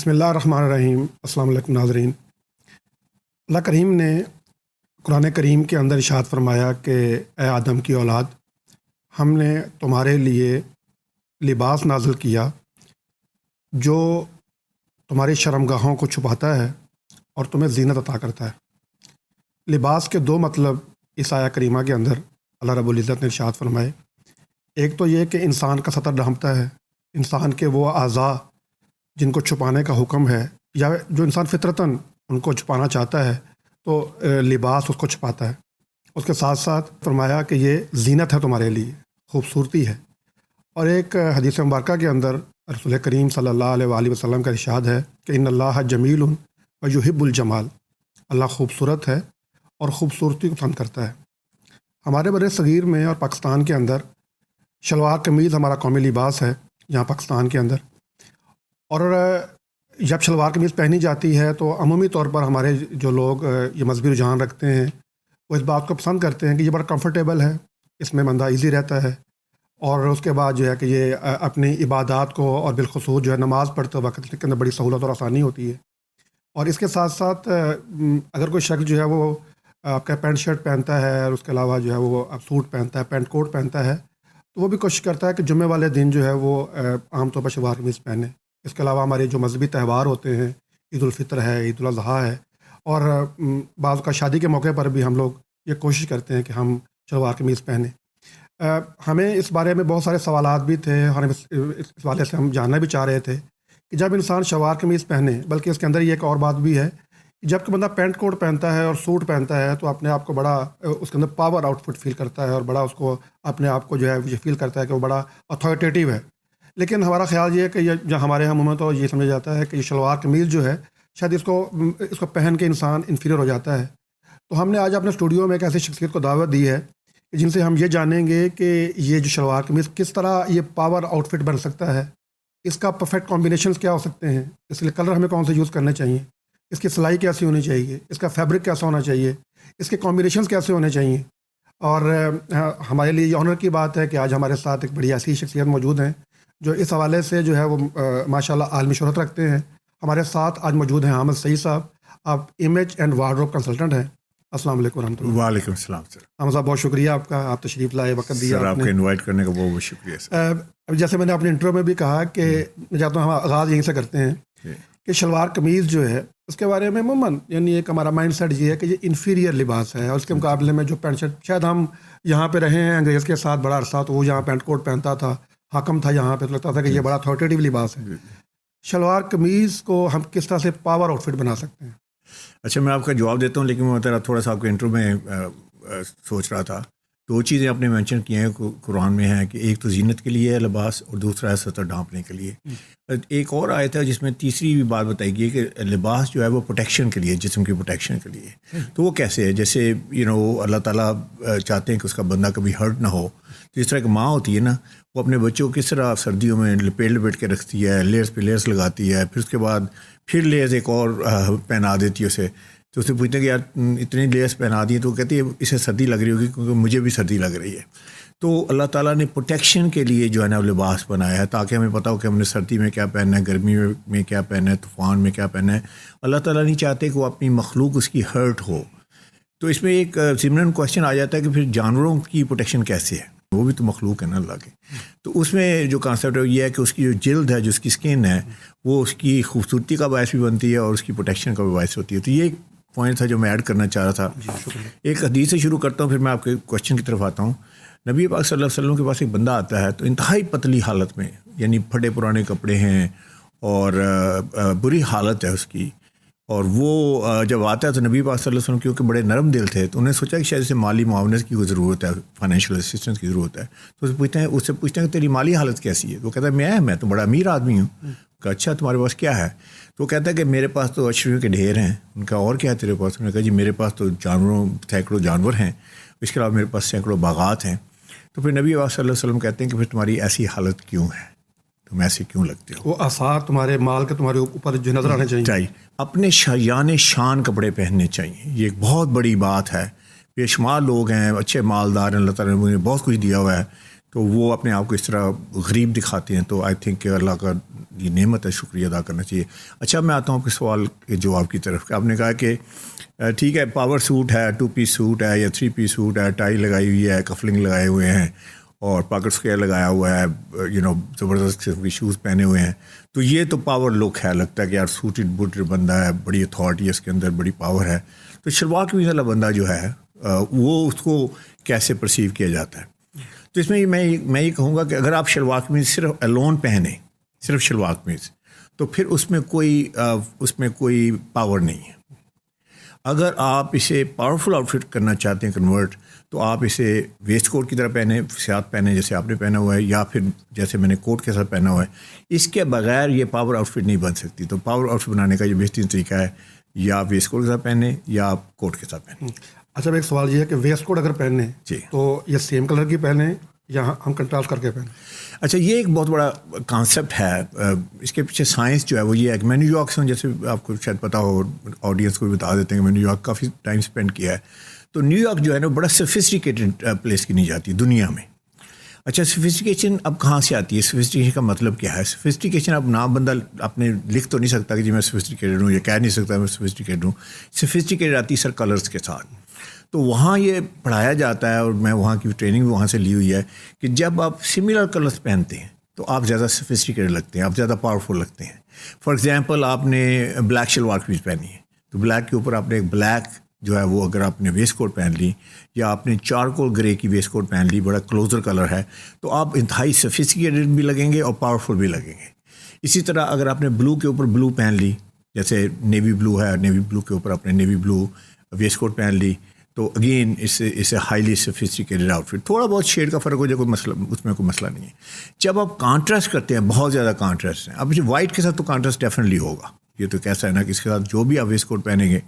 بسم اللہ الرحمن الرحیم۔ السلام علیکم ناظرین۔ اللہ کریم نے قرآن کریم کے اندر ارشاد فرمایا کہ اے آدم کی اولاد، ہم نے تمہارے لیے لباس نازل کیا جو تمہاری شرمگاہوں کو چھپاتا ہے اور تمہیں زینت عطا کرتا ہے۔ لباس کے دو مطلب اس آیہ کریمہ کے اندر اللہ رب العزت نے ارشاد فرمائے۔ ایک تو یہ کہ انسان کا سطر ڈھانپتا ہے، انسان کے وہ اعضاء جن کو چھپانے کا حکم ہے یا جو انسان فطرتاً ان کو چھپانا چاہتا ہے تو لباس اس کو چھپاتا ہے۔ اس کے ساتھ ساتھ فرمایا کہ یہ زینت ہے تمہارے لیے، خوبصورتی ہے۔ اور ایک حدیث مبارکہ کے اندر رسول کریم صلی اللہ علیہ وآلہ وسلم کا ارشاد ہے کہ ان اللہ جمیل و یحب الجمال، اللہ خوبصورت ہے اور خوبصورتی کو پسند کرتا ہے۔ ہمارے بر صغیر میں اور پاکستان کے اندر شلوار قمیض ہمارا قومی لباس ہے یہاں پاکستان کے اندر، اور جب شلوار قمیض پہنی جاتی ہے تو عمومی طور پر ہمارے جو لوگ یہ مذہبی رجحان رکھتے ہیں وہ اس بات کو پسند کرتے ہیں کہ یہ بڑا کمفرٹیبل ہے، اس میں بندہ ایزی رہتا ہے، اور اس کے بعد جو ہے کہ یہ اپنی عبادات کو اور بالخصوص جو ہے نماز پڑھتے وقت کے اندر بڑی سہولت اور آسانی ہوتی ہے۔ اور اس کے ساتھ ساتھ اگر کوئی شخص جو ہے وہ آپ کا پینٹ شرٹ پہنتا ہے اور اس کے علاوہ جو ہے وہ سوٹ پہنتا ہے، پینٹ کوٹ پہنتا ہے، تو وہ بھی کوشش کرتا ہے کہ جمعے والے دن جو ہے وہ عام طور پر شلوار قمیض پہنے۔ اس کے علاوہ ہمارے جو مذہبی تہوار ہوتے ہیں، عید الفطر ہے، عید الاضحیٰ ہے، اور بعض کا شادی کے موقع پر بھی ہم لوگ یہ کوشش کرتے ہیں کہ ہم شلوار قمیض پہنیں۔ ہمیں اس بارے میں بہت سارے سوالات بھی تھے، اور اس حوالے سے ہم جاننا بھی چاہ رہے تھے کہ جب انسان شلوار قمیض پہنے، بلکہ اس کے اندر یہ ایک اور بات بھی ہے کہ جب کہ بندہ پینٹ کوٹ پہنتا ہے اور سوٹ پہنتا ہے تو اپنے آپ کو بڑا اس کے اندر پاور آؤٹ فٹ فیل کرتا ہے، اور بڑا اس کو اپنے آپ کو جو ہے یہ فیل کرتا ہے کہ وہ بڑا اتھارٹیٹیو ہے۔ لیکن ہمارا خیال یہ ہے کہ جو ہمارے یہاں عموماً تو یہ سمجھا جاتا ہے کہ یہ شلوار قمیض جو ہے شاید اس کو پہن کے انسان انفیریئر ہو جاتا ہے۔ تو ہم نے آج اپنے اسٹوڈیو میں ایک ایسی شخصیت کو دعوت دی ہے کہ جن سے ہم یہ جانیں گے کہ یہ جو شلوار قمیض کس طرح یہ پاور آؤٹ فٹ بن سکتا ہے، اس کا پرفیکٹ کمبینیشنز کیا ہو سکتے ہیں، اس لیے کلر ہمیں کون سے یوز کرنے چاہیے، اس کی سلائی کیسی ہونی چاہیے، اس کا فیبرک کیسا ہونا چاہیے، اس کے کمبینیشنز کیسے ہونے چاہیے۔ اور ہمارے لیے یہ آنر کی بات ہے کہ آج ہمارے ساتھ ایک بڑی ایسی شخصیت موجود ہیں جو اس حوالے سے جو ہے وہ ماشاءاللہ عالمی شہرت رکھتے ہیں۔ ہمارے ساتھ آج موجود ہیں احمد سعید صاحب، آپ امیج اینڈ وارڈروب کنسلٹنٹ ہیں۔ السلام علیکم ورحمۃ اللہ۔ وعلیکم السلام سر۔ احمد صاحب بہت شکریہ آپ کا، آپ تشریف لائے، وقت دیا سر، آپ کو انوائٹ کرنے کا بہت بہت شکریہ سر۔ جیسے میں نے اپنے انٹرو میں بھی کہا کہ میں چاہتا ہوں ہم آغاز یہیں سے کرتے ہیں کہ شلوار قمیض جو ہے اس کے بارے میں عموماً یعنی ایک ہمارا مائنڈ سیٹ یہ ہے کہ یہ انفیریئر لباس ہے، اور اس کے مقابلے میں جو پینٹ شرٹ، شاید ہم یہاں پہ رہے ہیں انگریز کے ساتھ بڑا عرصہ، تو وہ یہاں پینٹ کوٹ پہنتا تھا، حاکم تھا یہاں پہ، تو لگتا تھا کہ یہ بڑا اتھارٹیٹیو لباس ہے۔ شلوار قمیض کو ہم کس طرح سے پاور آؤٹ فٹ بنا سکتے ہیں؟ اچھا، میں آپ کا جواب دیتا ہوں، لیکن میں تھوڑا سا آپ کے انٹرو میں سوچ رہا تھا، دو چیزیں آپ نے مینشن کی ہیں قرآن میں ہیں کہ ایک تو زینت کے لیے ہے لباس، اور دوسرا ہے سطر ڈھانپنے کے لیے۔ ایک اور آیت ہے جس میں تیسری بھی بات بتائی گئی ہے کہ لباس جو ہے وہ پروٹیکشن کے لیے، جسم کی پروٹیکشن کے لیے۔ تو وہ کیسے ہے؟ جیسے اللہ تعالیٰ چاہتے ہیں کہ اس کا بندہ کبھی ہرٹ نہ ہو، تو اس طرح ایک ماں ہوتی ہے نا، وہ اپنے بچوں کو کس طرح سردیوں میں لپیٹ کے رکھتی ہے، لیئرس پہ لیئرس لگاتی ہے، پھر اس کے بعد پھر لیئرس ایک اور پہنا دیتی ہے اسے، تو اسے پوچھتے ہیں کہ یار اتنی لیئرس پہنا دی ہیں، تو وہ کہتی ہے اسے سردی لگ رہی ہوگی کیونکہ مجھے بھی سردی لگ رہی ہے۔ تو اللہ تعالیٰ نے پروٹیکشن کے لیے جو ہے نا لباس بنایا ہے تاکہ ہمیں پتہ ہو کہ ہم نے سردی میں کیا پہننا ہے، گرمی میں کیا پہننا ہے، طوفان میں کیا پہننا ہے۔ اللہ تعالیٰ نہیں چاہتے کہ وہ اپنی مخلوق اس کی ہرٹ ہو۔ تو اس میں ایک ضمن کویشچن آ جاتا ہے کہ پھر جانوروں کی پروٹیکشن کیسے ہے؟ وہ بھی تو مخلوق ہے نا اللہ کے۔ تو اس میں جو کانسیپٹ ہے یہ ہے کہ اس کی جو جلد ہے، جو اس کی اسکن ہے، وہ اس کی خوبصورتی کا باعث بھی بنتی ہے اور اس کی پروٹیکشن کا بھی باعث ہوتی ہے۔ تو یہ ایک پوائنٹ تھا جو میں ایڈ کرنا چاہ رہا تھا۔ ایک حدیث سے شروع کرتا ہوں، پھر میں آپ کے کویشچن کی طرف آتا ہوں۔ نبی پاک صلی اللہ علیہ وسلم کے پاس ایک بندہ آتا ہے، تو انتہائی پتلی حالت میں، یعنی پھٹے پرانے کپڑے ہیں اور بری حالت ہے اس کی، اور وہ جب آتا ہے تو نبی پاک صلی اللہ علیہ وسلم کیونکہ بڑے نرم دل تھے، تو انہوں نے سوچا کہ شاید اسے مالی معاونت کی ضرورت ہے، فائنینشیل اسسٹنس کی ضرورت ہے۔ تو اس سے پوچھتے ہیں کہ تیری مالی حالت کیسی ہے؟ تو وہ کہتا ہے میں تو بڑا امیر آدمی ہوں۔ کہ اچھا تمہارے پاس کیا ہے؟ تو وہ کہتا ہے کہ میرے پاس تو اشریوں کے ڈھیر ہیں۔ ان کا اور کیا ہے تیرے پاس؟ انہوں نے کہا جی میرے پاس تو سینکڑوں جانور ہیں، اس کے علاوہ میرے پاس سینکڑوں باغات ہیں۔ تو پھر نبی صلی اللہ علیہ وسلم کہتے ہیں کہ پھر تمہاری ایسی حالت کیوں ہے، تم ایسے کیوں لگتے ہو؟ وہ آثار تمہارے مال کے تمہارے اوپر جو نظر آنے چاہیے، اپنے شایان شان کپڑے پہننے چاہیے۔ یہ ایک بہت بڑی بات ہے۔ بے شمار لوگ ہیں، اچھے مالدار ہیں، اللہ تعالیٰ نے انہیں بہت کچھ دیا ہوا ہے، تو وہ اپنے آپ کو اس طرح غریب دکھاتے ہیں. تو آئی تھنک کہ اللہ کا یہ نعمت ہے, شکریہ ادا کرنا چاہیے. اچھا, میں آتا ہوں آپ کے سوال کے جواب کی طرف. آپ نے کہا کہ ٹھیک ہے, پاور سوٹ ہے, 2 پیس سوٹ ہے یا 3 پیس سوٹ ہے, ٹائی لگائی ہوئی ہے, کفلنگ لگائے ہوئے ہیں اور پاکٹ اسکوئر لگایا ہوا ہے, زبردست قسم کے شوز پہنے ہوئے ہیں, تو یہ تو پاور لک ہے. لگتا ہے کہ یار سوٹڈ بوٹڈ بندہ ہے, بڑی اتھارٹی ہے اس کے اندر, بڑی پاور ہے. تو شلوار قمیض والا بندہ جو ہے وہ اس کو کیسے پرسیو کیا جاتا ہے؟ تو اس میں میں یہ کہوں گا کہ اگر آپ شلوار قمیض صرف الون پہنیں, صرف شلوار قمیض, تو پھر اس میں کوئی پاور نہیں ہے. اگر آپ اسے پاورفل آؤٹ فٹ کرنا چاہتے ہیں کنورٹ, تو آپ اسے ویسٹ کوٹ کی طرح پہنیں, سیات پہنیں جیسے آپ نے پہنا ہوا ہے, یا پھر جیسے میں نے کوٹ کے ساتھ پہنا ہوا ہے. اس کے بغیر یہ پاور آؤٹ فٹ نہیں بن سکتی. تو پاور آؤٹ فٹ بنانے کا یہ بہترین طریقہ ہے, یا آپ ویسٹ کوٹ کے ساتھ پہنیں یا آپ کوٹ کے ساتھ پہنیں. اچھا, ایک سوال یہ ہے کہ ویسٹ کوٹ اگر پہنیں جی تو یہ سیم کلر کی پہنیں یا ہم کنٹراسٹ کر کے پہنیں؟ اچھا, یہ ایک بہت بڑا کانسیپٹ ہے. اس کے پیچھے سائنس جو ہے وہ یہ ہے کہ میں نیو یارک سے ہوں, جیسے آپ کو شاید پتہ ہو, آڈینس کو بھی بتا دیتے ہیں کہ میں نیو یارک کافی ٹائم اسپینڈ کیا ہے. تو نیو یارک جو ہے نا بڑا سفسٹیکیٹڈ پلیس کی نہیں جاتی دنیا میں. اچھا, سفسٹیکیشن اب کہاں سے آتی ہے؟ سفسٹیکیشن کا مطلب کیا ہے؟ سفسٹیکیشن اب نام بندہ اپنے لکھ تو نہیں سکتا کہ جی میں سفسٹیکیٹڈ ہوں, یا کہہ نہیں سکتا میں سفسٹیکیٹڈ ہوں. سفسٹیکیٹڈ آتی ہے سر کلرز کے ساتھ. تو وہاں یہ پڑھایا جاتا ہے, اور میں وہاں کی ٹریننگ بھی وہاں سے لی ہوئی ہے, کہ جب آپ سملر کلرز پہنتے ہیں تو آپ زیادہ سفسٹیکیٹڈ لگتے ہیں, آپ زیادہ پاورفل لگتے ہیں. فار ایگزامپل, آپ نے بلیک شلوار قمیض پہنی ہے, تو بلیک کے اوپر آپ نے ایک بلیک جو ہے وہ اگر آپ نے ویسٹ کوٹ پہن لی, یا آپ نے چارکول گرے کی ویسٹ کوٹ پہن لی, بڑا کلوزر کلر ہے, تو آپ انتہائی سفسٹیکیٹڈ بھی لگیں گے اور پاورفل بھی لگیں گے. اسی طرح اگر آپ نے بلو کے اوپر بلو پہن لی, جیسے نیوی بلو ہے, نیوی بلو کے اوپر آپ نے نیوی بلو ویسٹ کوٹ پہن لی, تو اگین اس ہائیلی سفسٹیکیٹڈ آؤٹ فٹ. تھوڑا بہت شیڈ کا فرق ہو جائے, کوئی مسئلہ اس میں کوئی مسئلہ نہیں ہے. جب آپ کانٹراسٹ کرتے ہیں, بہت زیادہ کانٹراسٹ ہیں, اب وائٹ کے ساتھ تو کانٹراسٹ ڈیفینیٹلی ہوگا. یہ تو کیسا ہے نا کہ اس کے ساتھ جو بھی آپ ویسٹ کوٹ پہنیں گے,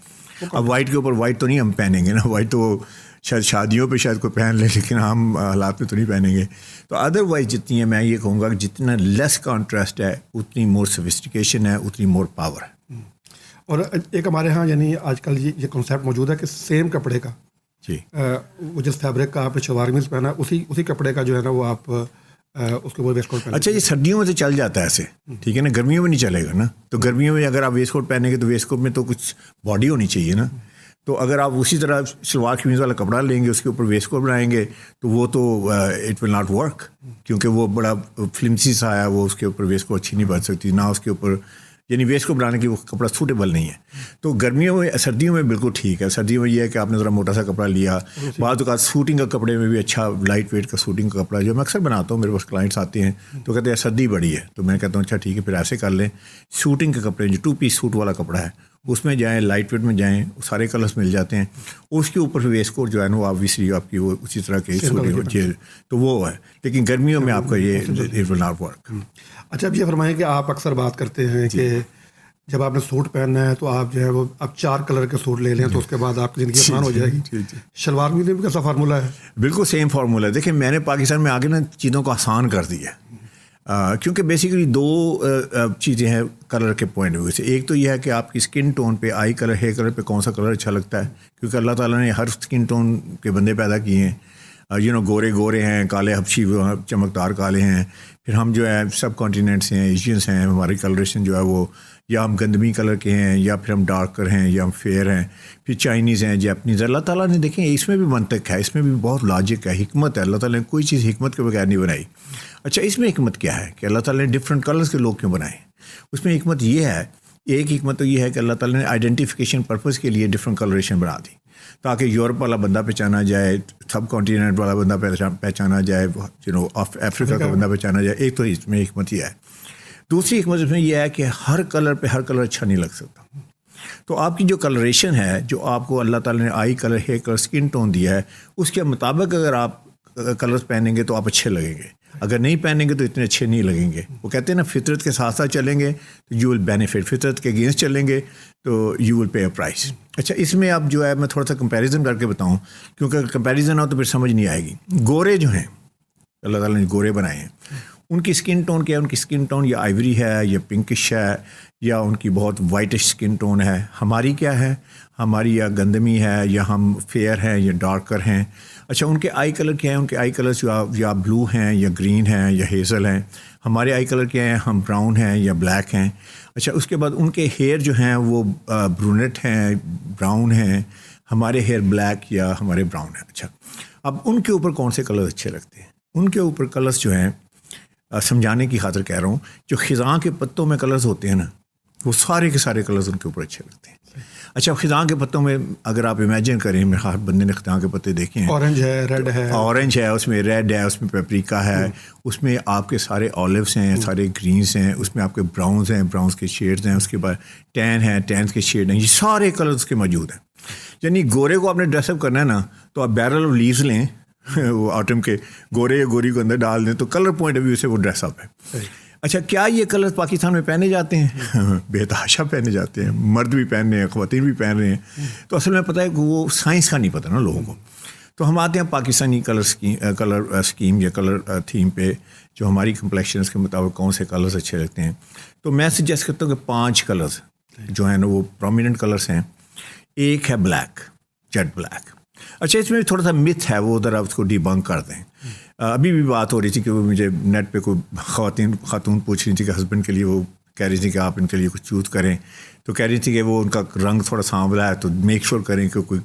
اب وائٹ کے اوپر وائٹ تو نہیں ہم پہنیں گے نا, وائٹ تو شاید شادیوں پہ شاید کوئی پہن لے, لیکن ہم حالات میں تو نہیں پہنیں گے. تو ادر وائز جتنی ہے, میں یہ کہوں گا کہ جتنا لیس کانٹراسٹ ہے اتنی مور سفسٹیکیشن ہے, اتنی مور پاور ہے. اور ایک ہمارے ہاں یعنی آج کل یہ کنسیپٹ موجود ہے کہ سیم کپڑے کا, جی, وہ جس فیبرک کا آپ نے شلوار قمیض پہنا اسی کپڑے کا جو ہے نا وہ آپ اس کے اوپر ویسٹ کوٹ پہنا. اچھا, یہ سردیوں میں تو چل جاتا ہے ایسے, ٹھیک ہے نا, گرمیوں میں نہیں چلے گا نا. تو گرمیوں میں اگر آپ ویسٹ کوٹ پہنیں گے تو ویسٹ کوٹ میں تو کچھ باڈی ہونی چاہیے نا. تو اگر آپ اسی طرح شلوار قمیض والا کپڑا لیں گے, اس کے اوپر ویسٹ کوٹ بنائیں گے, تو وہ تو اٹ ول ناٹ ورک, کیونکہ وہ بڑا فلمسی سا ہے, وہ اس کے اوپر ویسٹ کوٹ اچھی نہیں بن سکتی, نہ اس کے اوپر یعنی ویسٹ کو بنانے کی وہ کپڑا سوٹیبل نہیں ہے. تو گرمیوں میں, سردیوں میں بالکل ٹھیک ہے. سردیوں میں یہ ہے کہ آپ نے ذرا موٹا سا کپڑا لیا. بعض اوقات سوٹنگ کا کپڑے میں بھی اچھا لائٹ ویٹ کا سوٹنگ کا کپڑا جو میں اکثر بناتا ہوں, میرے پاس کلائنٹس آتے ہیں تو کہتے ہیں سردی بڑی ہے, تو میں کہتا ہوں اچھا ٹھیک ہے پھر ایسے کر لیں, سوٹنگ کے کپڑے جو 2 پیس سوٹ والا کپڑا ہے اس میں جائیں, لائٹ ویٹ میں جائیں, سارے کلرس مل جاتے ہیں. اس کے اوپر ویسٹ کوٹ جو ہے نا وہ آبویسلی آپ کی وہ اسی طرح کے سوٹنگ, تو وہ ہے. لیکن گرمیوں میں آپ کا یہ اٹ ول ناٹ ورک. اچھا, اب یہ فرمائیں کہ آپ اکثر بات کرتے ہیں کہ جب آپ نے سوٹ پہننا ہے تو آپ جو ہے وہ اب 4 کلر کے سوٹ لے لیں تو اس کے بعد آپ کی زندگی آسان ہو جائے گی. شلوار قمیض میں بھی کیسا فارمولہ ہے؟ بالکل سیم فارمولہ ہے. دیکھیں, میں نے پاکستان میں آگے نا چیزوں کو آسان کر دیا ہے, کیونکہ بیسیکلی 2 چیزیں ہیں کلر کے پوائنٹ آف ویو سے. ایک تو یہ ہے کہ آپ کی اسکن ٹون پہ, آئی کلر, ہیئر کلر پہ کون سا کلر اچھا لگتا ہے, کیونکہ اللہ تعالیٰ نے ہر اسکن ٹون کے بندے پیدا کیے ہیں. گورے ہیں, کالے حبشی چمکدار کالے ہیں, پھر ہم جو ہے سب کانٹیننٹس ہیں, ایشینس ہیں, ہماری کلریشن جو ہے وہ یا ہم گندمی کلر کے ہیں, یا پھر ہم ڈارکر ہیں, یا ہم فیئر ہیں, پھر چائنیز ہیں, جیپنیز. اللہ تعالیٰ نے دیکھیں اس میں بھی منطق ہے, اس میں بھی بہت لاجک ہے, حکمت ہے. اللہ تعالیٰ نے کوئی چیز حکمت کے بغیر نہیں بنائی. اچھا, اس میں حکمت کیا ہے کہ اللہ تعالیٰ نے ڈفرینٹ کلرز کے لوگ کیوں بنائے؟ اس میں حکمت یہ ہے, ایک حکمت تو یہ ہے کہ اللہ تعالیٰ نے آئیڈینٹیفیکیشن پرپز کے لیے ڈفرینٹ کلریشن بنا دی, تاکہ یورپ والا بندہ پہچانا جائے, سب کانٹیننٹ والا بندہ پہچانا جائے, افریقہ کا بندہ پہچانا جائے. ایک تو اس میں حکمت یہ ہے. دوسری حکمت اس میں یہ ہے کہ ہر کلر پہ ہر کلر اچھا نہیں لگ سکتا. تو آپ کی جو کلریشن ہے, جو آپ کو اللہ تعالیٰ نے eye colour, hair colour, skin tone دیا ہے, اس کے مطابق اگر آپ کلرز پہنیں گے تو آپ اچھے لگیں گے. اگر نہیں پہنیں گے تو اتنے اچھے نہیں لگیں گے. وہ کہتے ہیں نا فطرت کے ساتھ ساتھ چلیں گے تو یو ول بینیفٹ, فطرت کے اگینسٹ چلیں گے تو you will pay a price. اچھا, اس میں آپ جو ہے میں تھوڑا سا کمپیریزن کر کے بتاؤں, کیونکہ اگر کمپیریزن ہو تو پھر سمجھ نہیں آئے گی. گورے جو ہیں اللہ تعالیٰ نے گورے بنائے ہیں, ان کی اسکن ٹون کیا ہے؟ ان کی اسکن ٹون یا آئیوری ہے یا پنکش ہے یا ان کی بہت وائٹش اسکن ٹون ہے. ہماری کیا ہے؟ ہماری یا گندمی ہے یا ہم فیئر ہیں یا ڈارکر ہیں. اچھا ان کے آئی کلر کیا ہیں؟ ان کے آئی کلرز یا بلو ہیں یا گرین ہیں یا ہیزل ہیں. ہمارے آئی کلر کیا ہیں؟ ہم براؤن ہیں یا بلیک ہیں. اچھا اس کے بعد ان کے ہیئر جو ہیں وہ برونٹ ہیں، براؤن ہیں. ہمارے ہیئر بلیک یا ہمارے براؤن ہیں. اچھا اب ان کے اوپر کون سے کلرز اچھے لگتے ہیں؟ ان کے اوپر کلرز جو ہیں سمجھانے کی خاطر کہہ رہا ہوں، جو خزاں کے پتوں میں کلرز ہوتے ہیں نا، وہ سارے کے سارے کلرز ان کے اوپر اچھے لگتے ہیں. اچھا خزاں کے پتوں میں اگر آپ امیجن کریں، میرے ہر بندے نے خزاں کے پتے دیکھے ہیں، اورنج ہے، ریڈ ہے، اورنج ہے، اس میں ریڈ ہے، اس میں پیپریکا ہے، اس میں آپ کے سارے آلیوس ہیں، سارے گرینز ہیں، اس میں آپ کے براؤنز ہیں، براؤنز کے شیڈز ہیں، اس کے بعد ٹین ہیں، ٹینز کے شیڈ ہیں. یہ سارے کلرز کے موجود ہیں. یعنی گورے کو آپ نے ڈریس اپ کرنا ہے نا، تو آپ بیرل آف لیوز لیں، وہ آٹم کے گورے یا گوری کو اندر ڈال دیں، تو کلر پوائنٹ آف ویو سے وہ ڈریس اپ ہے. اچھا کیا یہ کلر پاکستان میں پہنے جاتے ہیں؟ بے تحاشا پہنے جاتے ہیں، مرد بھی پہن رہے ہیں، خواتین بھی پہن رہے ہیں. تو اصل میں پتہ ہے کہ وہ سائنس کا نہیں پتہ نا لوگوں کو. تو ہم آتے ہیں پاکستانی کلر اسکیم یا کلر تھیم پہ، جو ہماری کمپلیکشنس کے مطابق کون سے کلرز اچھے لگتے ہیں. تو میں سجیسٹ کرتا ہوں کہ 5 کلرز جو ہیں نا وہ پرومیننٹ کلرز ہیں. ایک ہے بلیک، جیٹ بلیک. اچھا اس میں تھوڑا سا متھ ہے، وہ ذرا اس کو ڈی بنک کر دیں. ابھی بھی بات ہو رہی تھی کہ وہ مجھے نیٹ پہ کوئی خاتون پوچھ رہی تھی کہ ہسبینڈ کے لیے وہ کہہ رہی تھی کہ آپ ان کے لیے کچھ چوز کریں. تو کہہ رہی تھی کہ وہ ان کا رنگ تھوڑا سانولا ہے، تو میک شور کریں کہ کوئی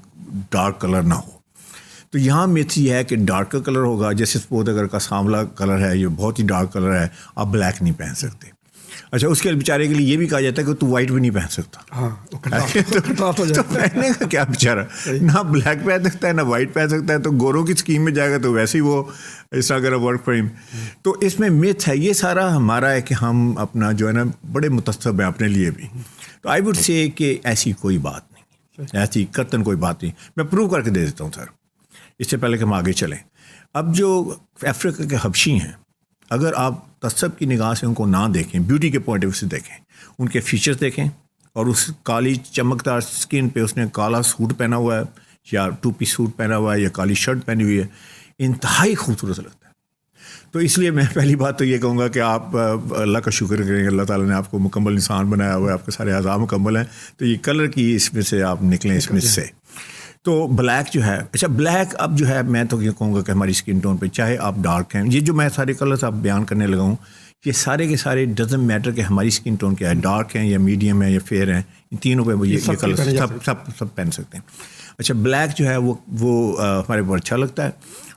ڈارک کلر نہ ہو. تو یہاں متھ یہ ہے کہ ڈارک کلر ہوگا. جیسے سپوز اگر کا سانولا کلر ہے، یہ بہت ہی ڈارک کلر ہے، آپ بلیک نہیں پہن سکتے. اچھا اس کے بیچارے کے لیے یہ بھی کہا جاتا ہے کہ تو وائٹ بھی نہیں پہن سکتا. تو پہننے کا کیا بیچارہ، نہ بلیک پہن سکتا ہے نہ وائٹ پہن سکتا ہے. تو گوروں کی اسکیم میں جائے گا تو ویسے ہی وہ اس طرح کا ورک فریم. تو اس میں متھ ہے، یہ سارا ہمارا ہے کہ ہم اپنا جو ہے نا بڑے متعصب ہیں اپنے لیے بھی. تو آئی وڈ سے کہ ایسی کوئی بات نہیں، ایسی قطعاً کوئی بات نہیں. میں پروو کر کے دے دیتا ہوں سر، اس سے پہلے کہ ہم آگے چلیں. اب جو افریقہ کے حبشی ہیں، اگر آپ تعصب کی نگاہ سے ان کو نہ دیکھیں، بیوٹی کے پوائنٹ آف ویو سے دیکھیں، ان کے فیچرز دیکھیں، اور اس کالی چمکدار اسکن پہ اس نے کالا سوٹ پہنا ہوا ہے یا 2 پیس سوٹ پہنا ہوا ہے یا کالی شرٹ پہنی ہوئی ہے، انتہائی خوبصورت لگتا ہے. تو اس لیے میں پہلی بات تو یہ کہوں گا کہ آپ اللہ کا شکر کریں کہ اللہ تعالیٰ نے آپ کو مکمل انسان بنایا ہوا ہے، آپ کے سارے اعضاء مکمل ہیں. تو یہ کلر کی اس میں سے آپ نکلیں، اس میں سے. تو بلیک جو ہے، اچھا بلیک اب جو ہے میں تو یہ کہوں گا کہ ہماری اسکن ٹون پہ، چاہے آپ ڈارک ہیں، یہ جو میں سارے کلرز آپ بیان کرنے لگا ہوں، یہ سارے کے سارے ڈزنٹ میٹر کہ ہماری اسکن ٹون کیا ہے، ڈارک ہیں یا میڈیم ہے یا فیئر ہیں، ان تینوں پہ وہ یہ کلر سب پہن سکتے ہیں. اچھا بلیک جو ہے وہ ہمارے اوپر اچھا لگتا ہے.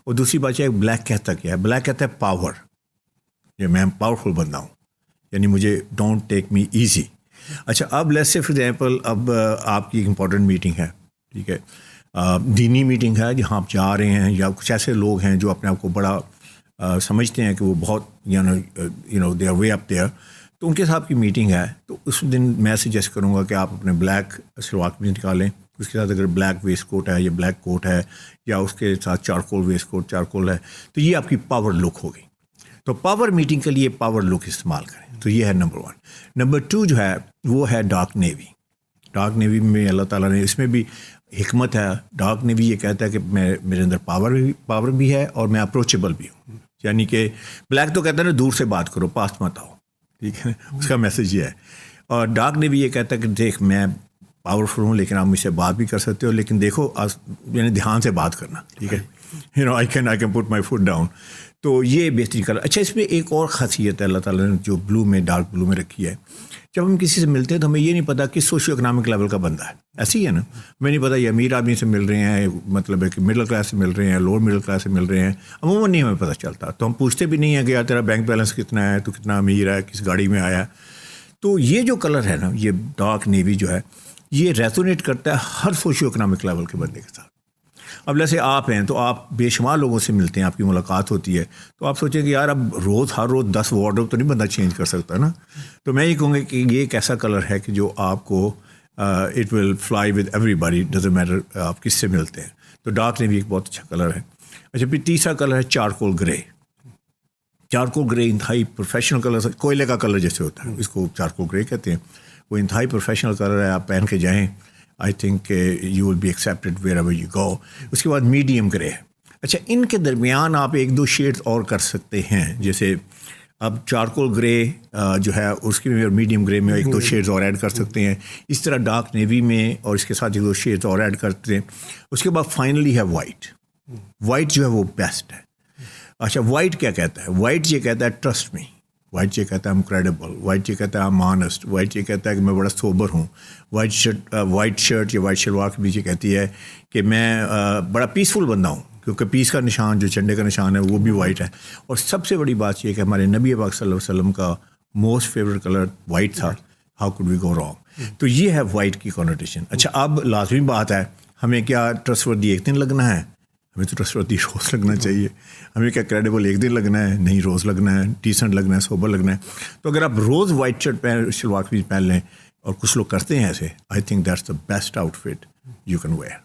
اور دوسری بات یہ ہے بلیک کہتا کیا ہے؟ بلیک کہتا ہے پاور، یہ میں پاورفل بندہ ہوں، یعنی مجھے ڈونٹ ٹیک می ایزی. اچھا اب لیٹس سے فار ایگزامپل اب آپ کی ایک امپورٹنٹ میٹنگ ہے، ٹھیک ہے، دینی میٹنگ ہے جہاں آپ جا رہے ہیں، یا کچھ ایسے لوگ ہیں جو اپنے آپ کو بڑا سمجھتے ہیں کہ وہ بہت you know they are way up there. تو ان کے ساتھ کی میٹنگ ہے، تو اس دن میں سجیسٹ کروں گا کہ آپ اپنے بلیک سلوار قمیض نکالیں، اس کے ساتھ اگر بلیک ویسٹ کوٹ ہے یا بلیک کوٹ ہے یا اس کے ساتھ چارکول ویسٹ کوٹ چارکول ہے، تو یہ آپ کی پاور لک ہوگی. تو پاور میٹنگ کے لیے پاور لک استعمال کریں. تو یہ ہے نمبر 1. نمبر 2 جو ہے وہ ہے ڈارک نیوی. ڈارک نیوی میں اللہ تعالیٰ نے اس میں بھی حکمت ہے. ڈارک نیوی یہ کہتا ہے کہ میرے اندر پاور بھی ہے اور میں اپروچیبل بھی ہوں. یعنی کہ بلیک تو کہتا ہے نا دور سے بات کرو، پاس مت آؤ، ٹھیک ہے، اس کا میسج یہ ہے. اور ڈارک نیوی یہ کہتا ہے کہ دیکھ میں پاورفل ہوں لیکن آپ مجھ سے بات بھی کر سکتے ہو، لیکن دیکھو یعنی دھیان سے بات کرنا، ٹھیک ہے، you know I can put my foot down. تو یہ بہترین کلر. اچھا اس میں ایک اور خاصیت ہے اللہ تعالیٰ نے جو بلو میں ڈارک بلو میں رکھی ہے. جب ہم کسی سے ملتے ہیں تو ہمیں یہ نہیں پتا کہ سوشیو اکنامک لیول کا بندہ ہے. ایسے ہی ہے نا، ہمیں نہیں پتا یہ امیر آدمی سے مل رہے ہیں، مطلب ہے کہ مڈل کلاس سے مل رہے ہیں، لوور مڈل کلاس سے مل رہے ہیں، عموماً نہیں ہمیں پتہ چلتا. تو ہم پوچھتے بھی نہیں ہیں کہ یار تیرا بینک بیلنس کتنا ہے، تو کتنا امیر ہے، کس گاڑی میں آیا. تو یہ جو کلر ہے نا، یہ ڈارک نیوی جو ہے، یہ ریزونیٹ کرتا ہے ہر سوشیو اکنامک لیول کے بندے کے ساتھ. اب جیسے آپ ہیں تو آپ بے شمار لوگوں سے ملتے ہیں، آپ کی ملاقات ہوتی ہے، تو آپ سوچیں کہ یار اب ہر روز 10 وارڈروب تو نہیں بندہ چینج کر سکتا نا. تو میں یہ کہوں گا کہ یہ ایک ایسا کلر ہے کہ جو آپ کو it will fly with every body, doesn't matter آپ کس سے ملتے ہیں. تو ڈارک نیوی ایک بہت اچھا کلر ہے. اچھا پھر تیسرا کلر ہے چارکول گرے. چارکول گرے انتہائی پروفیشنل کلر، کوئلے کا کلر جیسے ہوتا ہے اس کو چارکول گرے کہتے ہیں. وہ انتہائی پروفیشنل کلر ہے، آپ پہن کے جائیں، I think you will be accepted wherever you go. اس کے بعد میڈیم گرے ہے. اچھا ان کے درمیان آپ 1-2 شیڈز اور کر سکتے ہیں، جیسے اب چارکول گرے جو ہے اس کی میڈیم گرے میں 1-2 شیڈز اور ایڈ کر سکتے ہیں. اس طرح ڈارک نیوی میں اور اس کے ساتھ 1-2 شیڈز اور ایڈ کرتے ہیں. اس کے بعد فائنلی ہے وائٹ. وائٹ جو ہے وہ بیسٹ ہے. اچھا وائٹ کیا کہتا ہے؟ وائٹ یہ کہتا ہے ٹرسٹ می. وائٹ یہ کہتا ہے I'm credible. وائٹ یہ کہتا ہے I'm honest. وائٹ یہ کہتا ہے کہ میں بڑا سوبر ہوں. وائٹ شرٹ یا وائٹ شلوار کے پیچھے کہتی ہے کہ میں بڑا پیسفل بندہ ہوں, کیونکہ پیس کا نشان جو جھنڈے کا نشان ہے وہ بھی وائٹ ہے. اور سب سے بڑی بات یہ کہ ہمارے نبی پاک صلی اللہ علیہ وسلم کا موسٹ فیوریٹ کلر وائٹ تھا. How could we go wrong. تو یہ ہے وائٹ کی کنوٹیشن. اچھا اب لازمی بات ہے, ہمیں کیا ٹرسٹ وردی ایک دن لگنا ہے؟ ہمیں تو ٹرسٹ وردی روز لگنا چاہیے. ہمیں کیا کریڈیبل ایک دن لگنا ہے؟ نہیں, روز لگنا ہے. ڈیسنٹ لگنا ہے, سوبر لگنا ہے. تو اگر آپ روز وائٹ شرٹ شلوار قمیض پہن لیں, اور کچھ لوگ کرتے ہیں ایسے, I think that's the best outfit you can wear.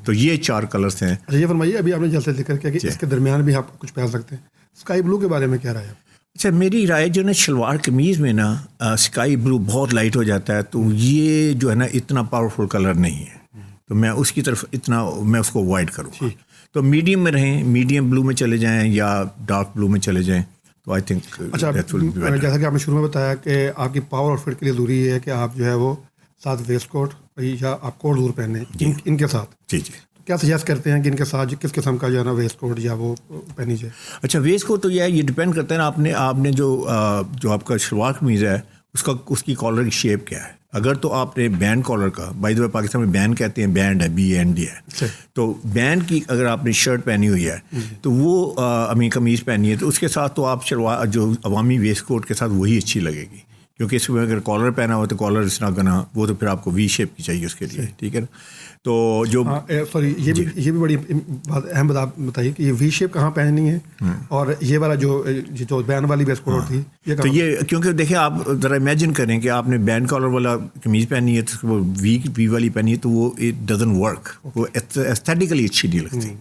تو یہ 4 کلرس ہیں. یہ فرمائیے, ابھی آپ نے جلسے ذکر کیا کہ اس کے درمیان بھی آپ کچھ پہن سکتے ہیں. اسکائی بلو کے بارے میں کیا رائے ہے؟ اچھا میری رائے جو ہے نا, شلوار قمیض میں نا اسکائی بلو بہت لائٹ ہو جاتا ہے, تو یہ جو ہے نا اتنا پاورفل کلر نہیں ہے, تو میں اس کی طرف اتنا میں اس کو اوائڈ کروں گا. تو میڈیم میں رہیں, میڈیم بلو میں چلے جائیں یا ڈارک بلو میں چلے جائیں, تو آئی تھنک. اچھا جیسا کہ آپ نے شروع میں بتایا کہ آپ کی پاور اور فٹ کے لیے ضروری ہے کہ آپ جو ہے وہ ساتھ ویسٹ کوٹ یا آپ کوٹ ضرور پہنیں ان کے ساتھ. جی. کیا سجیسٹ کرتے ہیں کہ ان کے ساتھ کس قسم کا جو ہے نا ویسٹ کوٹ یا وہ پہنی جائے؟ اچھا ویسٹ کوٹ تو یہ ڈپینڈ کرتا ہے نا آپ نے جو آپ کا شلوار قمیض ہے اس کی کالر کی شیپ کیا ہے. اگر تو آپ نے بینڈ کالر کا, بائی دا وے پاکستان میں بینڈ کہتے ہیں, بینڈ ہے BAND ہے, تو بینڈ کی اگر آپ نے شرٹ پہنی ہوئی ہے تو وہ قمیض پہنی ہے, تو اس کے ساتھ تو آپ شلوار جو عوامی ویسٹ کوٹ کے ساتھ وہی اچھی لگے گی, کیونکہ اس میں اگر کالر پہنا ہو تو کالر اس طرح کرنا, وہ تو پھر آپ کو وی شیپ کی چاہیے اس کے لیے. ٹھیک ہے نا. تو جو سوری یہ بھی بڑی اہم بات آپ بتائیے کہ یہ وی شیپ کہاں پہننی ہے, اور یہ والا جو بینڈ والی ویسٹ کوٹ تھی تو یہ, کیونکہ دیکھیں آپ ذرا امیجن کریں کہ آپ نے بینڈ کالر والا قمیض پہنی ہے تو وہ وی والی پہنی ہے, تو وہ اٹ ڈزنٹ ورک, وہ ایستھیٹیکلی اچھی نہیں لگتی,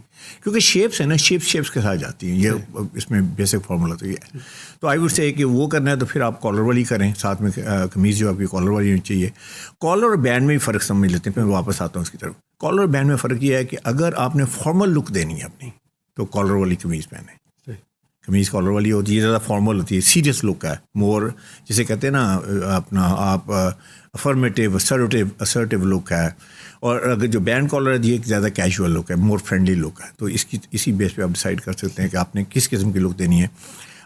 کیونکہ شیپس ہیں نا, شیپس کے ساتھ جاتی ہیں. یہ اس میں بیسک فارمولا تو یہ ہے. تو آئی وڈ سے کہ وہ کرنا ہے تو پھر آپ کالر والی کریں, ساتھ میں قمیض جو آپ کی کالر والی ہونی چاہیے. کالر اور بینڈ میں بھی فرق سمجھ لیتے ہیں, پھر میں واپس آتا ہوں اس کی طرف. کالر اور بینڈ میں فرق یہ ہے کہ اگر آپ نے فارمل لک دینی ہے اپنی, تو کالر والی قمیض پہنیں. قمیض کالر والی ہوتی ہے, زیادہ فارمل ہوتی ہے, سیریس لک ہے, مور جسے کہتے ہیں نا اپنا آپ افرمیٹیو اسرٹیو لک ہے. اور اگر جو بینڈ کالر ہے یہ زیادہ کیجول لک ہے, مور فرینڈلی لک ہے. تو اسی بیس پہ آپ ڈیسائڈ کر سکتے ہیں کہ آپ نے کس قسم کی لک دینی ہے.